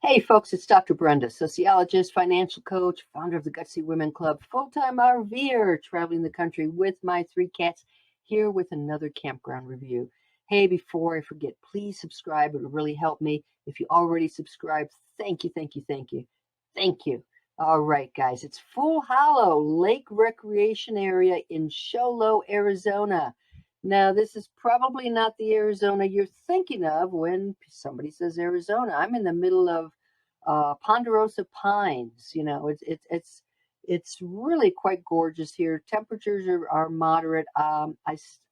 Hey folks, it's Dr. Brenda, sociologist, financial coach, founder of the Gutsy Women Club, full-time RVer, traveling the country with my 3 cats, here with another campground review. Hey, before I forget, please subscribe. It would really help me. If you already subscribed, thank you, thank you, thank you, thank you. All right, guys, it's Full Hollow Lake Recreation Area in Show Low, Arizona. Now, this is probably not the Arizona you're thinking of when somebody says Arizona. I'm in the middle of Ponderosa Pines. You know, it's really quite gorgeous here. Temperatures are moderate.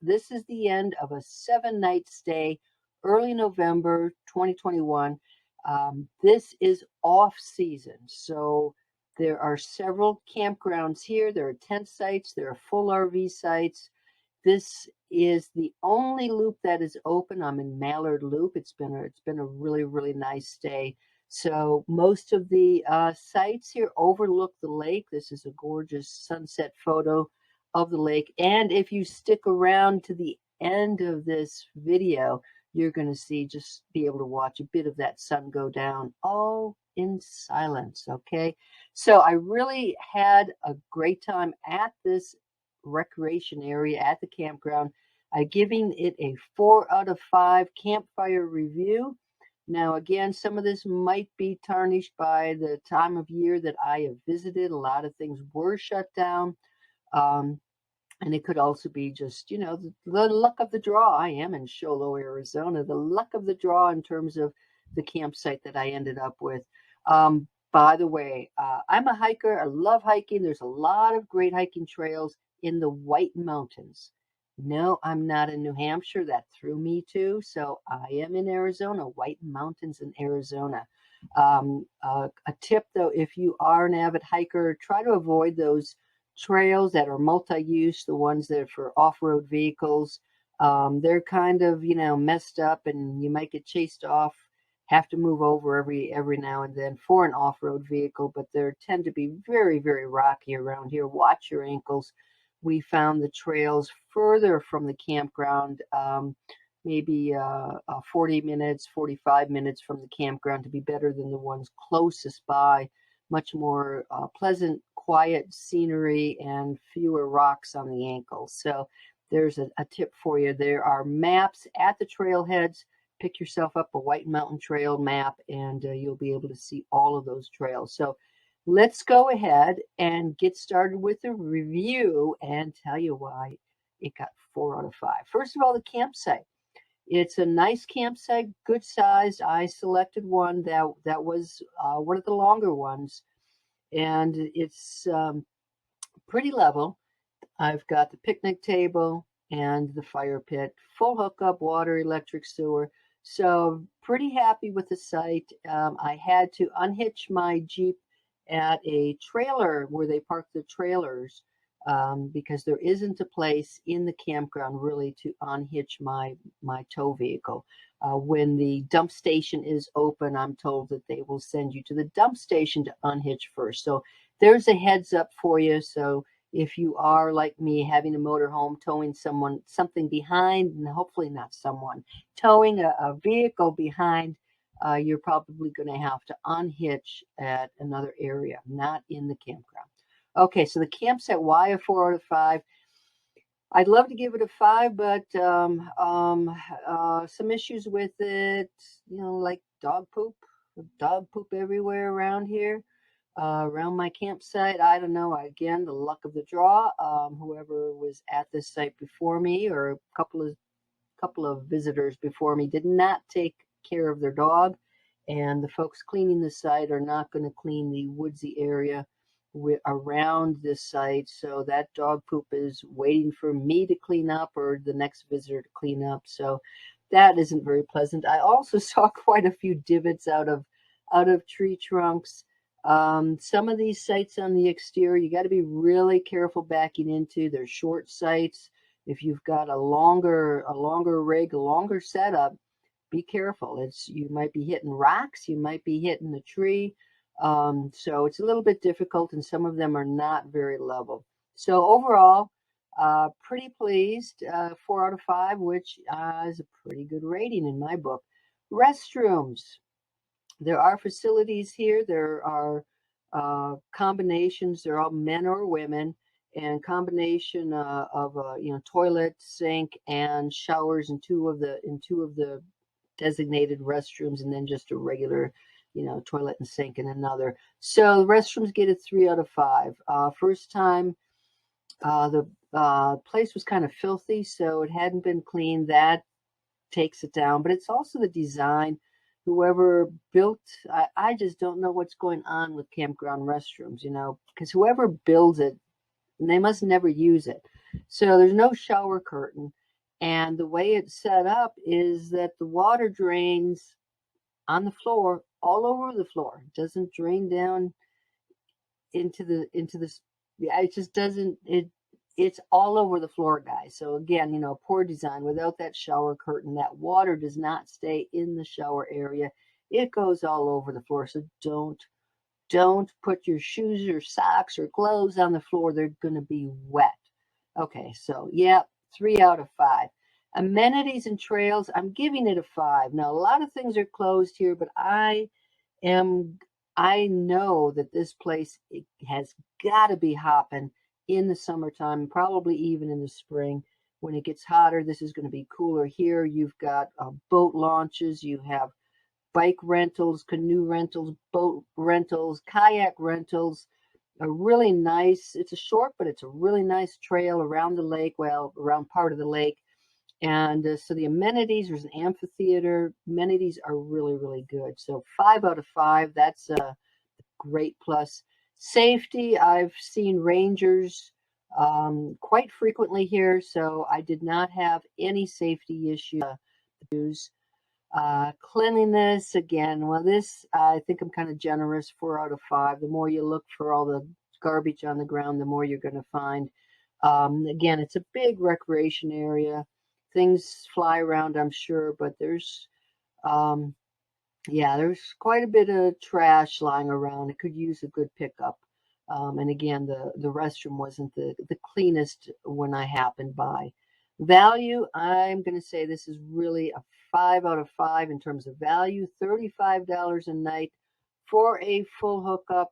This is the end of a 7-night stay, early November 2021. This is off season, so there are several campgrounds here. There are tent sites. There are full RV sites. This is the only loop that is open. I'm in Mallard Loop. It's been a really nice stay. So most of the sites here overlook the lake. This is a gorgeous sunset photo of the lake. And if you stick around to the end of this video, you're going to be able to watch a bit of that sun go down, all in silence. Okay. So I really had a great time at this recreation area at the campground, giving it a 4 out of 5 campfire review. Now, again, some of this might be tarnished by the time of year that I have visited. A lot of things were shut down. And it could also be just, the luck of the draw. I am in Show Low, Arizona. The luck of the draw in terms of the campsite that I ended up with. By the way, I'm a hiker. I love hiking. There's a lot of great hiking trails in the White Mountains. No, I'm not in New Hampshire. That threw me too. So I am in Arizona, White Mountains in Arizona. A tip though, if you are an avid hiker, try to avoid those trails that are multi-use, the ones that are for off-road vehicles. They're kind of, messed up and you might get chased off, have to move over every now and then for an off-road vehicle, but they tend to be very rocky around here. Watch your ankles. We found the trails further from the campground, maybe 40 minutes, 45 minutes from the campground to be better than the ones closest by. Much more pleasant, quiet scenery and fewer rocks on the ankles. So there's a tip for you. There are maps at the trailheads. Pick yourself up a White Mountain Trail map and you'll be able to see all of those trails. So let's go ahead and get started with the review and tell you why it got 4 out of 5. First of all, the campsite. It's a nice campsite, good sized. I selected one that was one of the longer ones, and it's pretty level. I've got the picnic table and the fire pit, full hookup, water, electric, sewer. So pretty happy with the site. I had to unhitch my Jeep at a trailer where they park the trailers because there isn't a place in the campground really to unhitch my tow vehicle. When the dump station is open, I'm told that they will send you to the dump station to unhitch first. So there's a heads up for you. So if you are like me, having a motorhome, towing something behind, and hopefully not someone, towing a vehicle behind, you're probably going to have to unhitch at another area, not in the campground. Okay, so the campsite, why a 4 out of 5? I'd love to give it a 5, but some issues with it, like dog poop everywhere around here. Around my campsite, I don't know. Again, the luck of the draw. Whoever was at this site before me, or a couple of visitors before me, did not take care of their dog, and the folks cleaning the site are not going to clean the woodsy area around this site. So that dog poop is waiting for me to clean up or the next visitor to clean up. So that isn't very pleasant. I also saw quite a few divots out of tree trunks. Some of these sites on the exterior, you got to be really careful backing into. They're short sites. If you've got a longer rig, a longer setup, be careful. You might be hitting rocks, you might be hitting a tree. So it's a little bit difficult, and some of them are not very level. So overall, pretty pleased. 4 out of 5, which is a pretty good rating in my book. Restrooms. There are facilities here. There are combinations. They're all men or women, and combination of toilet, sink, and showers in two of the designated restrooms, and then just a regular toilet and sink in another. So the restrooms get a 3 out of 5. First time, the place was kind of filthy, so it hadn't been cleaned. That takes it down, but it's also the design. Whoever built, I just don't know what's going on with campground restrooms, because whoever builds it, they must never use it. So there's no shower curtain, and the way it's set up is that the water drains on the floor, all over the floor. It doesn't drain down into the yeah, it just doesn't. It's all over the floor, guys. So again, poor design. Without that shower curtain, that water does not stay in the shower area. It goes all over the floor. So don't put your shoes or socks or clothes on the floor. They're going to be wet. Okay, so yeah, 3 out of 5. Amenities and trails, I'm giving it a 5. Now, a lot of things are closed here, but I know that this place has got to be hopping in the summertime, probably even in the spring. When it gets hotter, this is going to be cooler here. You've got boat launches, you have bike rentals, canoe rentals, boat rentals, kayak rentals. A really nice, it's a short, but it's a really nice trail around the lake, around part of the lake. And so the amenities, there's an amphitheater. Amenities are really, really good. So 5 out of 5, that's a great plus. Safety, I've seen rangers quite frequently here, so I did not have any safety issues. Cleanliness, again, well, this, I think I'm kind of generous, 4 out of 5. The more you look for all the garbage on the ground, the more you're going to find. Again, it's a big recreation area. Things fly around, I'm sure, but there's quite a bit of trash lying around. It could use a good pickup. And again, the restroom wasn't the cleanest when I happened by. Value, I'm going to say this is really a 5 out of 5 in terms of value. $35 a night for a full hookup,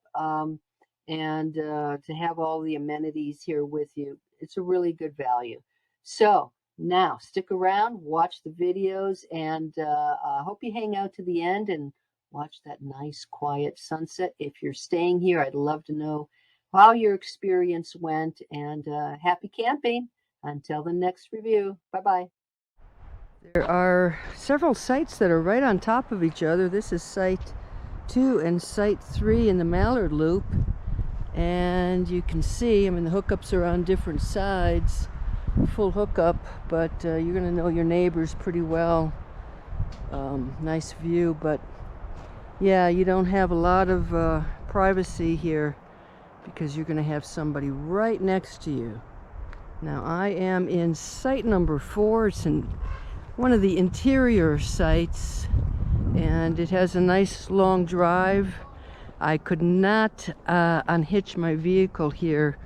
and to have all the amenities here with you. It's a really good value. So now stick around, watch the videos, and I hope you hang out to the end and watch that nice quiet sunset. If you're staying here, I'd love to know how your experience went, and happy camping. Until the next review. Bye-bye. There are several sites that are right on top of each other. This is Site 2 and Site 3 in the Mallard Loop. And you can see, the hookups are on different sides. Full hookup, but you're going to know your neighbors pretty well. Nice view, but yeah, you don't have a lot of privacy here because you're going to have somebody right next to you. Now I am in site number 4. It's in one of the interior sites, and it has a nice long drive. I could not unhitch my vehicle here.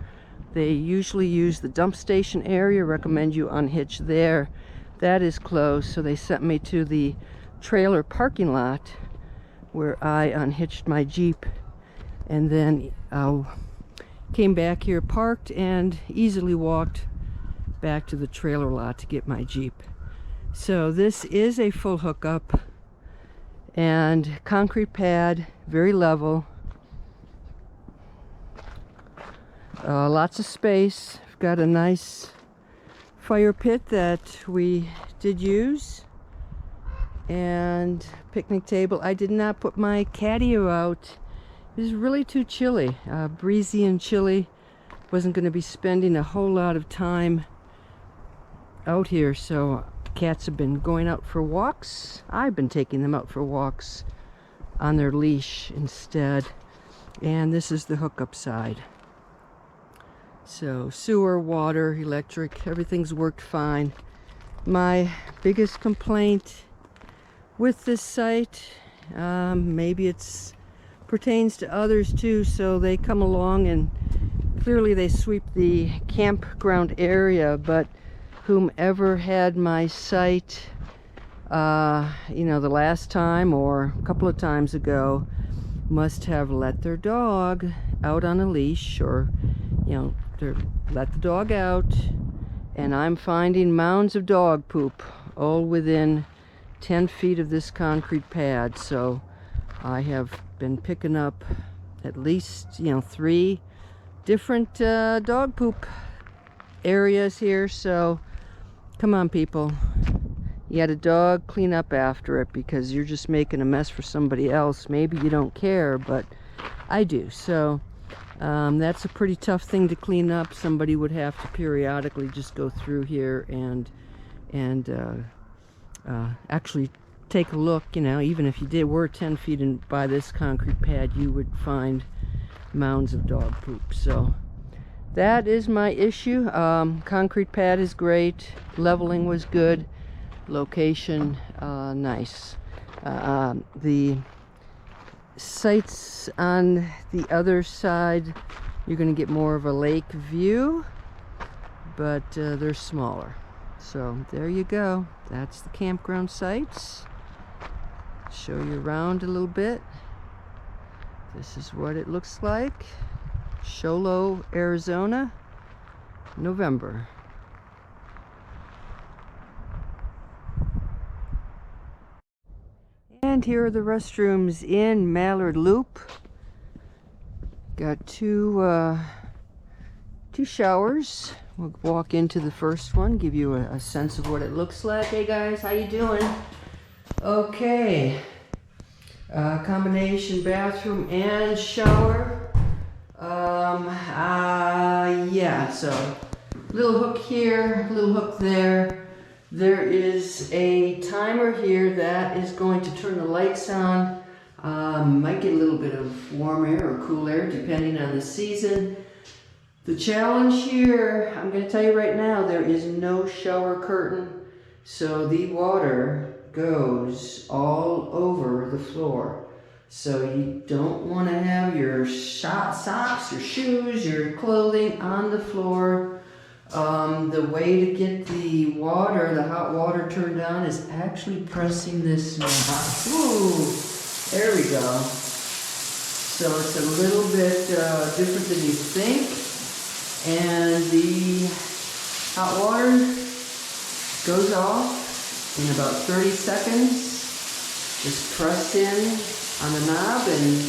They usually use the dump station area. Recommend you unhitch there. That is closed, so they sent me to the trailer parking lot where I unhitched my Jeep, and then came back here, parked, and easily walked back to the trailer lot to get my Jeep. So this is a full hookup, and concrete pad, very level. Lots of space. I've got a nice fire pit that we did use, and picnic table. I did not put my catio out. It was really too chilly, breezy and chilly. Wasn't going to be spending a whole lot of time out here, so cats have been going out for walks. I've been taking them out for walks on their leash instead. And this is the hookup side. So sewer, water, electric, everything's worked fine. My biggest complaint with this site, maybe it's pertains to others too, so they come along and clearly they sweep the campground area, but whomever had my site you know, the last time or a couple of times ago, must have let their dog out on a leash, or, you know, let the dog out, and I'm finding mounds of dog poop all within 10 feet of this concrete pad. So I have been picking up at least, you know, 3 different dog poop areas here. So come on, people, you had a dog, clean up after it, because you're just making a mess for somebody else. Maybe you don't care, but I do. So that's a pretty tough thing to clean up. Somebody would have to periodically just go through here and actually take a look. You know, even if you were 10 feet in by this concrete pad, you would find mounds of dog poop. So that is my issue. Concrete pad is great, leveling was good, location nice. The sites on the other side, you're going to get more of a lake view, but they're smaller. So there you go, that's the campground sites. Show you around a little bit. This is what it looks like. Show Low, Arizona, November. And here are the restrooms in Mallard Loop. Got two showers. We'll walk into the first one, give you a sense of what it looks like. Hey guys, how you doing? Okay. Combination bathroom and shower. Yeah, so little hook here, little hook there. There is a timer here that is going to turn the lights on. Might get a little bit of warm air or cool air depending on the season. The challenge here, I'm going to tell you right now, there is no shower curtain, so the water goes all over the floor. So you don't want to have your socks, your shoes, your clothing on the floor. The way to get the water, the hot water turned on, is actually pressing this knob. Ooh, there we go. So it's a little bit different than you think. And the hot water goes off in about 30 seconds. Just press in on the knob and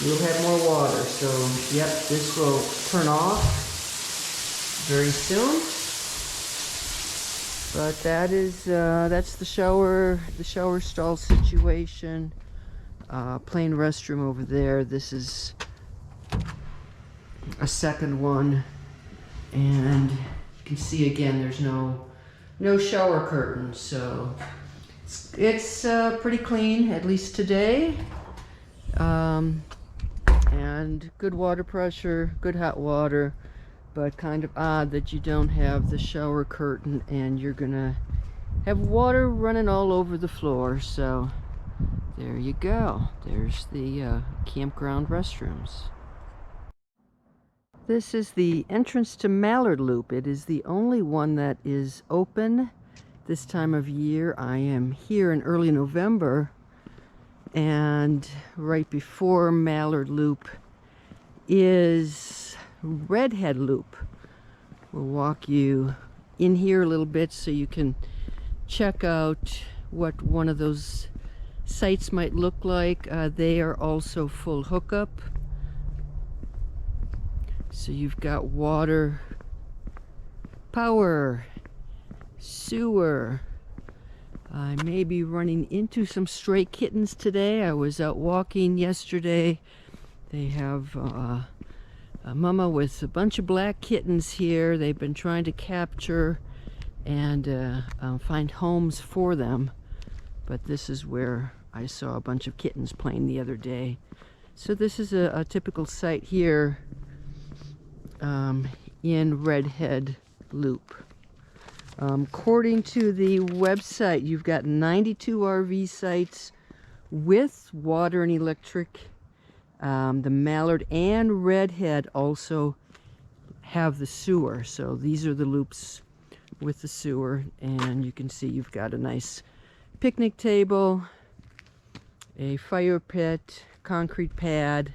you'll have more water. So yep, this will turn off very soon. But that is that's the shower stall situation. Plain restroom over there. This is a second one, and you can see again there's no shower curtain, so it's pretty clean, at least today. And good water pressure, good hot water, but kind of odd that you don't have the shower curtain and you're gonna have water running all over the floor. So there you go, there's the campground restrooms. This is the entrance to Mallard Loop. It is the only one that is open this time of year. I am here in early November, and right before Mallard Loop is Redhead Loop. We'll walk you in here a little bit so you can check out what one of those sites might look like. They are also full hookup. So you've got water, power, sewer. I may be running into some stray kittens today. I was out walking yesterday. They have a mama with a bunch of black kittens here. They've been trying to capture and find homes for them. But this is where I saw a bunch of kittens playing the other day. So this is a typical site here in Redhead Loop. According to the website, you've got 92 RV sites with water and electric. The Mallard and Redhead also have the sewer. So these are the loops with the sewer, and you can see you've got a nice picnic table, a fire pit, concrete pad,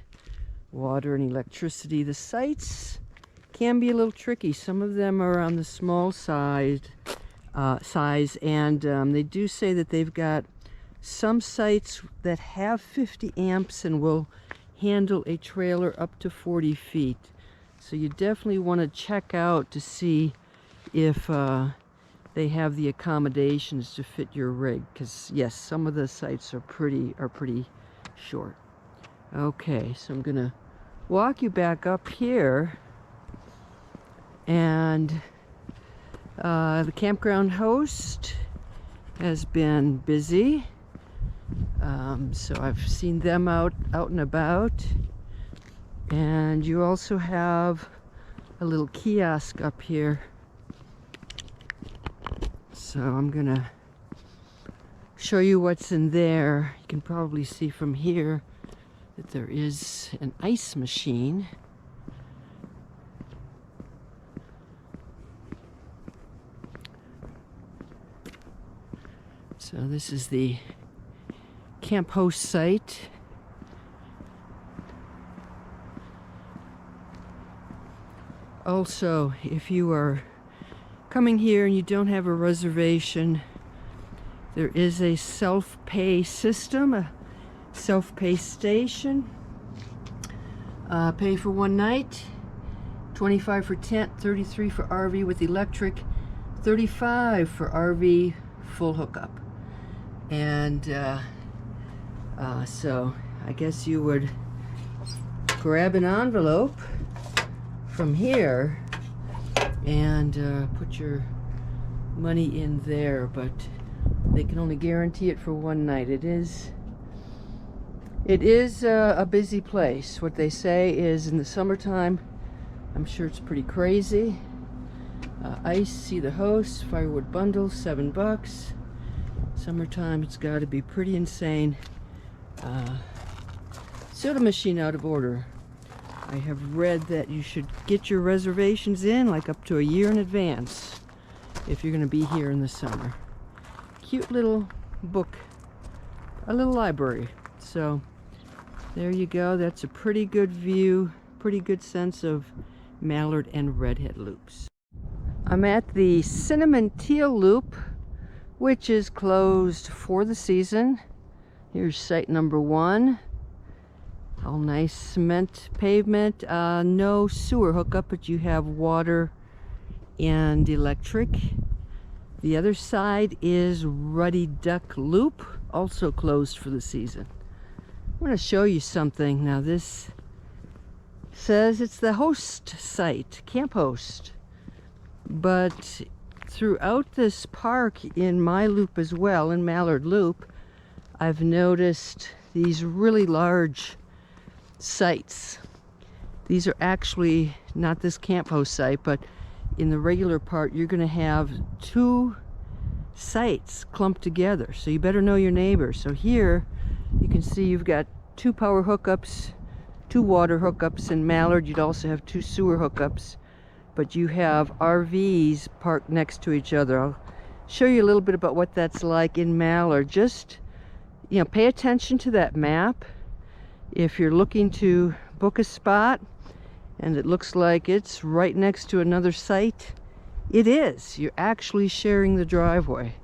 water and electricity. The sites can be a little tricky. Some of them are on the small size, and they do say that they've got some sites that have 50 amps and will handle a trailer up to 40 feet. So you definitely want to check out to see if they have the accommodations to fit your rig, because yes, some of the sites are pretty short. Okay, so I'm gonna walk you back up here, and the campground host has been busy. So I've seen them out and about. And you also have a little kiosk up here. So I'm gonna show you what's in there. You can probably see from here that there is an ice machine. So this is the camp host site. Also, if you are coming here and you don't have a reservation, there is a self-pay system, a self-pay station. Pay for one night, $25 for tent, $33 for RV with electric, $35 for RV full hookup. And so I guess you would grab an envelope from here and put your money in there, but they can only guarantee it for one night. It is a busy place. What they say is in the summertime, I'm sure it's pretty crazy. Ice, see the host, firewood bundle, $7. Summertime, it's got to be pretty insane. Soda machine out of order. I have read that you should get your reservations in like up to a year in advance if you're going to be here in the summer. Cute little book, a little library. So there you go. That's a pretty good view, pretty good sense of Mallard and Redhead Loops. I'm at the Cinnamon Teal Loop, which is closed for the season. Here's site number 1. All nice cement pavement. No sewer hookup, but you have water and electric. The other side is Ruddy Duck Loop, also closed for the season. I'm going to show you something. Now this says it's the host site, camp host. But throughout this park in my loop as well, in Mallard Loop, I've noticed these really large sites. These are actually not this camp host site, but in the regular part you're going to have 2 sites clumped together, so you better know your neighbors. So here you can see you've got 2 power hookups, 2 water hookups. In Mallard you'd also have 2 sewer hookups, but you have RVs parked next to each other. I'll show you a little bit about what that's like in Mallard. Just, you know, pay attention to that map. If you're looking to book a spot and it looks like it's right next to another site, it is. You're actually sharing the driveway.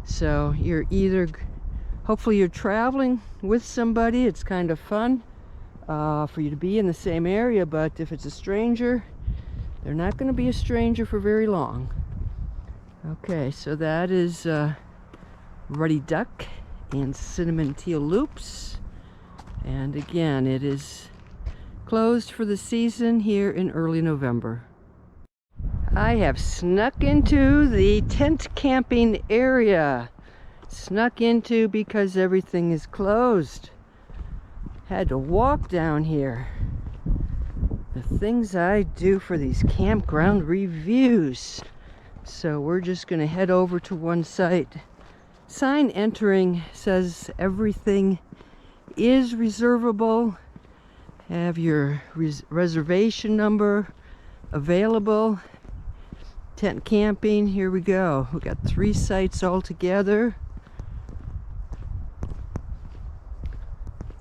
So you're either, hopefully you're traveling with somebody. It's kind of fun for you to be in the same area, but if it's a stranger, they're not going to be a stranger for very long. Okay, so that is Ruddy Duck and Cinnamon Teal Loops. And again, it is closed for the season here in early November. I have snuck into the tent camping area. Snuck into because everything is closed. Had to walk down here. The things I do for these campground reviews. So we're just going to head over to one site. Sign entering says everything is reservable. Have your reservation number available. Tent camping, here we go. We got 3 sites all together.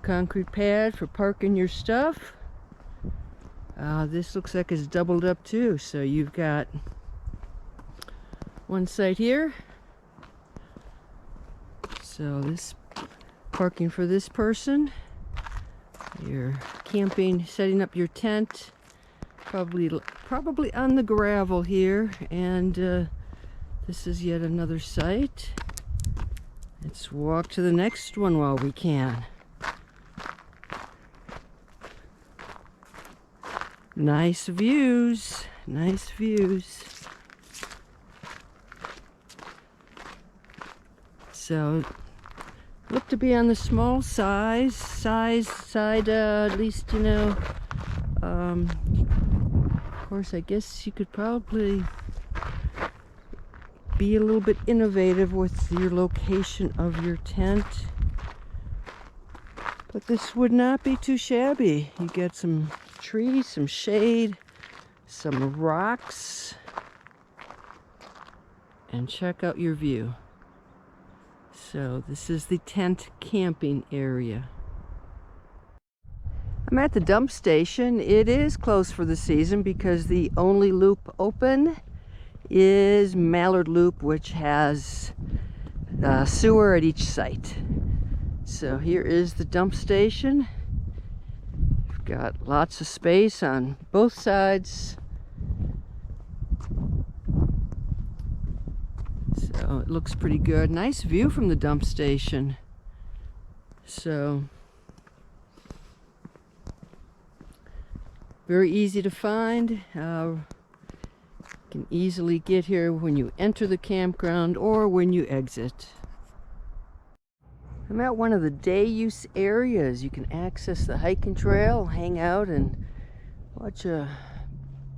concrete pad for parking your stuff. This looks like it's doubled up too, so you've got one site here. So this parking for this person. You're camping, setting up your tent, probably on the gravel here, and this is yet another site. Let's walk to the next one while we can. Nice views, nice views. So, look to be on the small side, at least, you know. Of course, I guess you could probably be a little bit innovative with your location of your tent. But this would not be too shabby. You get some trees, some shade, some rocks, and check out your view. So this is the tent camping area. I'm at the dump station. It is closed for the season because the only loop open is Mallard Loop, which has sewer at each site. So here is the dump station. You've got lots of space on both sides. So it looks pretty good. Nice view from the dump station. So very easy to find. You can easily get here when you enter the campground or when you exit. I'm at one of the day use areas. You can access the hiking trail, hang out, and watch a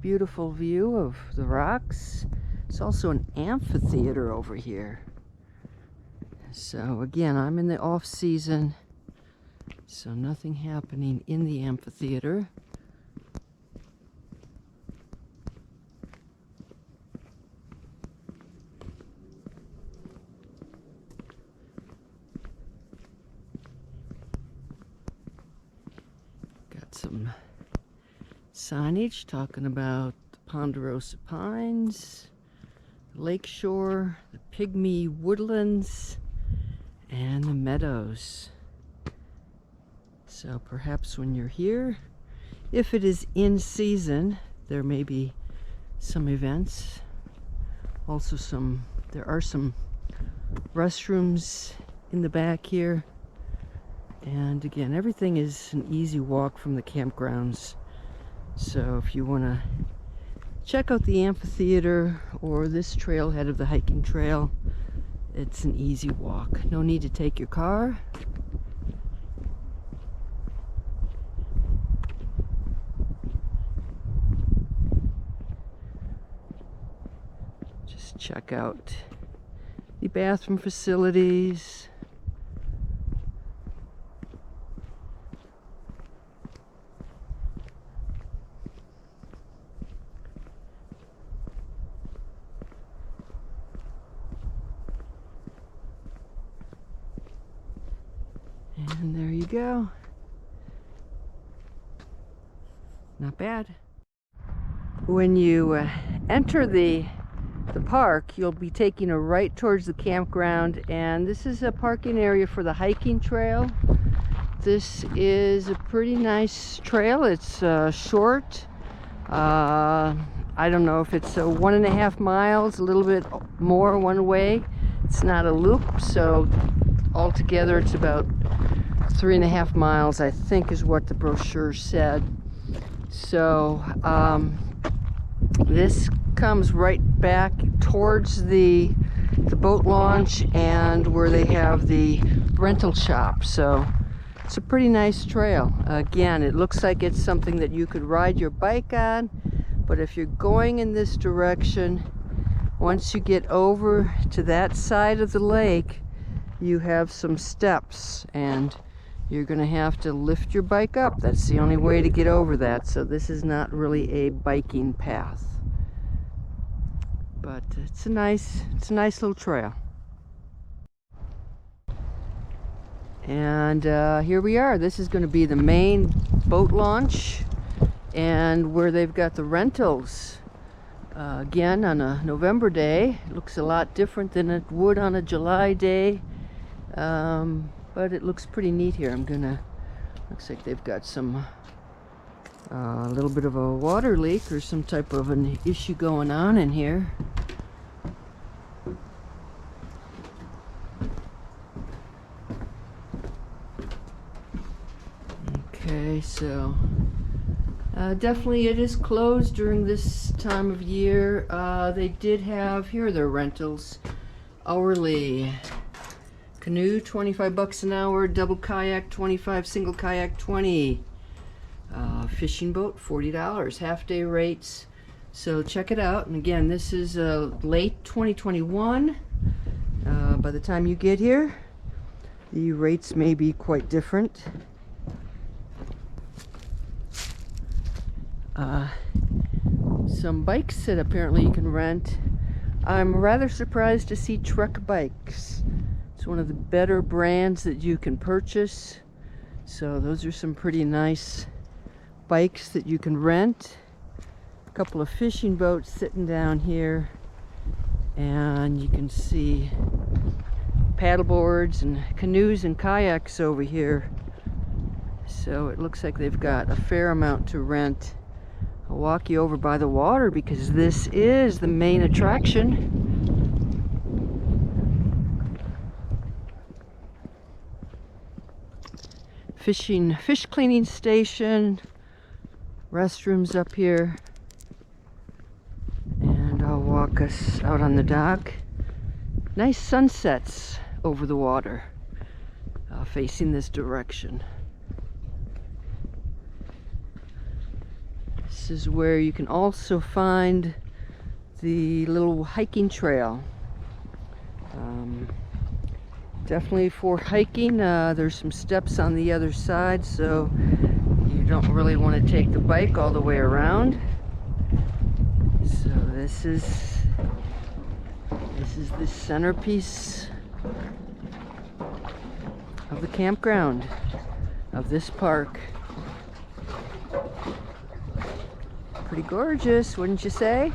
beautiful view of the rocks. There's also an amphitheater over here. So again, I'm in the off season, so nothing happening in the amphitheater. Some signage talking about the Ponderosa Pines, Lakeshore, the Pygmy Woodlands, and the Meadows. So perhaps when you're here, if it is in season, there may be some events. Also there are some restrooms in the back here. And again, everything is an easy walk from the campgrounds. So if you want to check out the amphitheater or this trailhead of the hiking trail, it's an easy walk. No need to take your car. Just check out the bathroom facilities. And there you go. Not bad. When you enter the park, you'll be taking a right towards the campground, and this is a parking area for the hiking trail. This is a pretty nice trail. It's short. I don't know if it's 1.5 miles, a little bit more one way. It's not a loop, so altogether it's about 3.5 miles, I think, is what the brochure said. So this comes right back towards the boat launch and where they have the rental shop. So it's a pretty nice trail. Again, it looks like it's something that you could ride your bike on, but if you're going in this direction, once you get over to that side of the lake, you have some steps, and you're going to have to lift your bike up. That's the only way to get over that. So this is not really a biking path, but it's a nice little trail. And here we are. This is going to be the main boat launch, and where they've got the rentals. Again, on a November day. It looks a lot different than it would on a July day, but it looks pretty neat here. Looks like they've got some a little bit of a water leak or some type of an issue going on in here. Okay, so definitely it is closed during this time of year. They did have, here are their rentals, hourly. Canoe, 25 bucks an hour, double kayak, 25, single kayak, 20. Fishing boat, $40, half day rates. So check it out. And again, this is late 2021. By the time you get here, the rates may be quite different. Some bikes that apparently you can rent. I'm rather surprised to see Truck bikes. It's one of the better brands that you can purchase. So those are some pretty nice bikes that you can rent. A couple of fishing boats sitting down here, and you can see paddle boards and canoes and kayaks over here. So it looks like they've got a fair amount to rent. I'll walk you over by the water because this is the main attraction. Fish cleaning station, restrooms up here, and I'll walk us out on the dock. Nice sunsets over the water, facing this direction. This is where you can also find the little hiking trail. Definitely for hiking. There's some steps on the other side, so you don't really want to take the bike all the way around. So this is the centerpiece of the campground of this park. Pretty gorgeous, wouldn't you say?